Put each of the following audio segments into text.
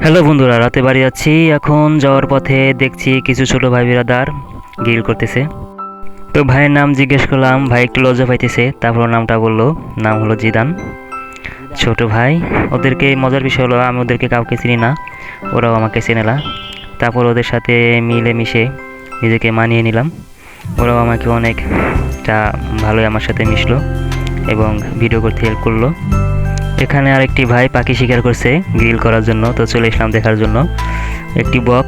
Hello বন্ধুরা, রাতে বাড়ি যাচ্ছি। এখন যাওয়ার পথে দেখছি কিছু ছোট ভাই বিরাদার গ্রিল করতেছে। তো ভাইয়ের নাম জিজ্ঞেস করলাম, ভাই একটু লজ্জা পাইতেছে, তারপর নামটা বললো। নাম হলো জিদান, ছোট ভাই। ওদেরকে মজার বিষয় হলো আমি ওদেরকে কাউকে চিনি না, ওরাও আমাকে চেনে না। তারপর ওদের সাথে মিলে মিশে নিজেকে মানিয়ে নিলাম। ওরাও আমাকে অনেকটা ভালোই আমার সাথে মিশলো এবং ভিডিও করতে হেল্প করলো। এখানে আরেকটি ভাই পাখি শিকার করছে গ্রিল করার জন্য, তো চলে আসলাম দেখার জন্য। একটি বক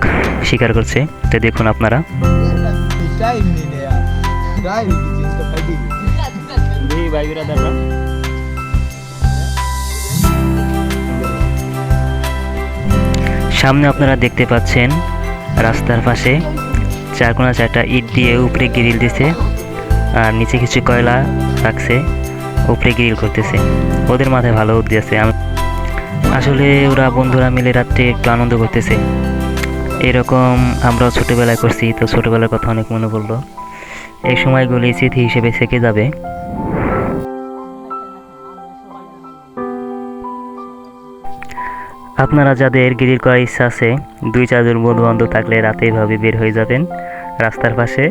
শিকার করছে, তো দেখুন আপনারা। সামনে আপনারা দেখতে পাচ্ছেন রাস্তার পাশে চারকোনা চারটা ইট দিয়ে উপরে গ্রিল দিছে, আর নিচে কিছু কয়লা রাখছে, উপরে গ্রিল করতেছে। ওদের মাথায় ভালো বুদ্ধি আছে। আসলে ওরা বন্ধুরা মিলে রাত্রে একটু আনন্দ করতেছে। এরকম আমরাও ছোটোবেলায় করছি, তো ছোটোবেলার কথা অনেক মনে পড়লো। এই সময়গুলি স্মৃতি হিসেবে থেকে যাবে। আপনারা যাদের গ্রিল করার ইচ্ছা আছে, 2-4 জন বন্ধু বান্ধব থাকলে রাতে এভাবে বের হয়ে যাবেন রাস্তার পাশে।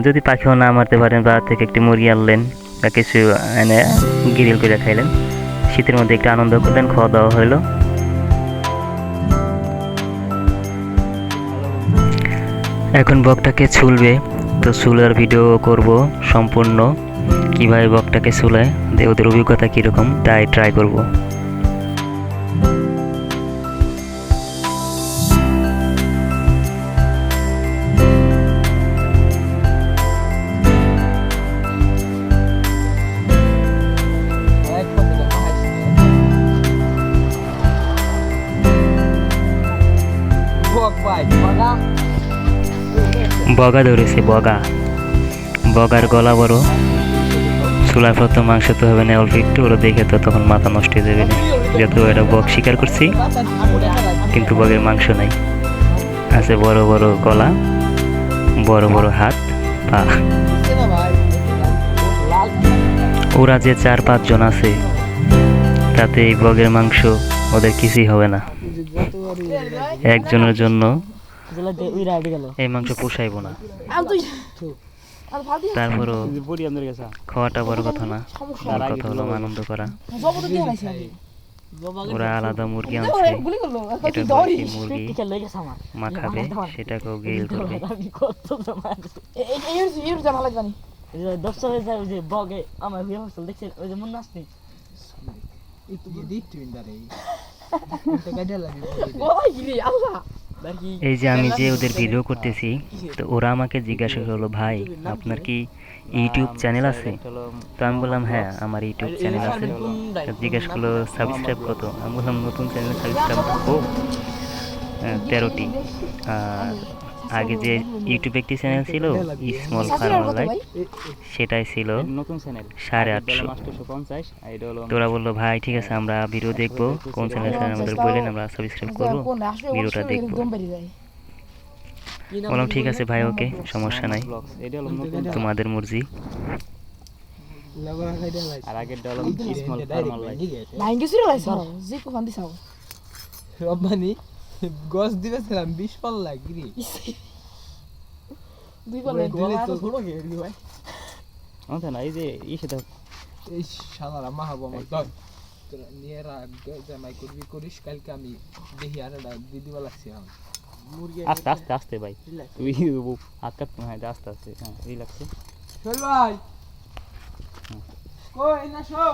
যদি পাখিও না মারতে পারেন, বা থেকে একটি মুরগি আনলেন বা কিছু এনে গ্রিল করে খাইলেন। শীতের মধ্যে একটু আনন্দ করলেন, খাওয়া দাওয়া হলো। এখন বকটাকে ছুলবে, তো ছুলার ভিডিও করব সম্পূর্ণ। কীভাবে বকটাকে ছুলায়, ওদের অভিজ্ঞতা কীরকম তাই ট্রাই করব। বগা ধরেছে, বগা। বগার গলা বড়, চুলার পর তো মাংস তো হবে না, অল্প একটু। ওরা দেখে তো তখন মাথা নষ্ট হয়ে যাবে না, যেহেতু এটা বক শিকার করছি, কিন্তু বগের মাংস নাই। আছে বড় বড় গলা, বড় বড় হাত পা। ওরা যে 4-5 জন আছে, তাতে এই বগের মাংস ওদের কিছুই হবে না। একজনের জন্য এই মাংস পোষাইব না। তারপরও খাওয়াটা বড় কথা না, বড় কথা হলো আনন্দ করা। ওরা আলাদা মুরগি আনছে, এটা মুরগি মা খাবে, সেটাকেও গ্রিল করবে। এই যে আমি যে ওদের ভিডিও করতেছি, তো ওরা আমাকে জিজ্ঞাসা করলো, ভাই আপনার কি ইউটিউব চ্যানেল আছে? তো আমি বললাম হ্যাঁ, আমার ইউটিউব চ্যানেল আছে। জিজ্ঞাসা করলো সাবস্ক্রাইব কত? আমি বললাম নতুন চ্যানেলে সাবস্ক্রাইব 13টি। আর আগে যে ইউটিউবে একটি চ্যানেল ছিল স্মল ফার্মার লাইফ, সেটাই ছিল 850। তোরা বললো ভাই ঠিক আছে, আমরা ভিডিও দেখবো, কোন চ্যানেল আমাদের বললেন, আমরা সাবস্ক্রাইব করবো, ভিডিওটা দেখবো। বললাম ঠিক আছে ভাই, ওকে, সমস্যা নাই, তোমাদের মর্জি। আর আগের ডলার স্মল ফার্মার রব্বানি গস দিবেছিলাম 20 পাল্লা গিরি 2 পাল্লা দিলে তো ছোট কে রি ভাই। আচ্ছা না, এই যে ইসে এই শালারা মাহাবো আমার দর তোরা নিয়ে রাখ জামাই করবি করিস, কালকে আমি দেখি আর এটা দিদিবা লাগছে। আমি মুরগি আস্তে আস্তে আস্তে ভাই, তুই হাতটা হ্যাঁ আস্তে আস্তে, হ্যাঁ এই লাগছে। চল ভাই কই না শো।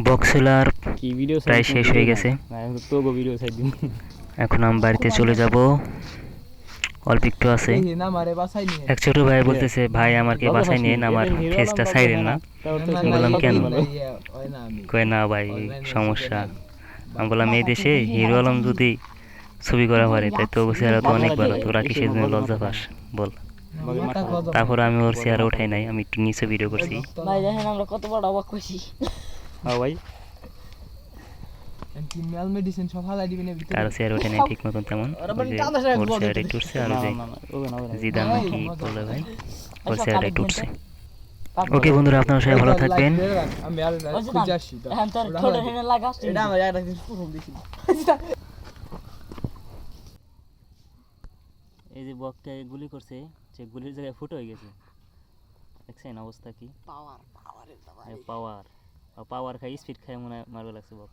বক্সেলার প্রায় শেষ হয়ে গেছে, এখন আমি বাড়িতে চলে যাব, অল্প একটু আছে। এক ছোট ভাই বলতেছে, ভাই আমাকে বাসায় নিন, আমার ফেসটা ছাইরেন না। বললাম কেন? কয় না ভাই সমস্যা। আমি বললাম এই দেশে হিরো আলম যদি ছবি করা পারে, তাই তো চেহারা তো অনেক ভালো, তোরা কিসের জন্য লজ্জা পাস বল। তারপর আমি ওর চেহারা উঠাই নাই, আমি একটু নিচে ভিডিও করছি। ভাই দেখেন আমরা কত বড় অবাক হইছি। হ্যাঁ ভাই, মেল মেডিসিন সব হালাই দিবেন ভিতরে। কারো চেহারা ওঠে নাই ঠিক মতন তেমন, ওর চেহারা একটু উঠছে। আর যে জিদান নাকি বলে ভাই, ওর চেহারা একটু উঠছে। ওকে বন্ধুরা, আপনারা সবাই ভালো থাকবেন। আমি আর ওই যে খুঁজে দান, আসি এখন তোর ঠোঁটে হেনে লাগাস তুই। এটা আমার একটা জিনিস প্রথম দেখি এই যে বককে গুলি করছে, সে গুলির জায়গায় ফুটো হয়ে গেছে। দেখছেন অবস্থা কি? পাওয়ার পাওয়ারের দাও পাওয়ার পাওয়ার খাই, স্পিড খাই, মনে হয় মারবে লাগছে বক।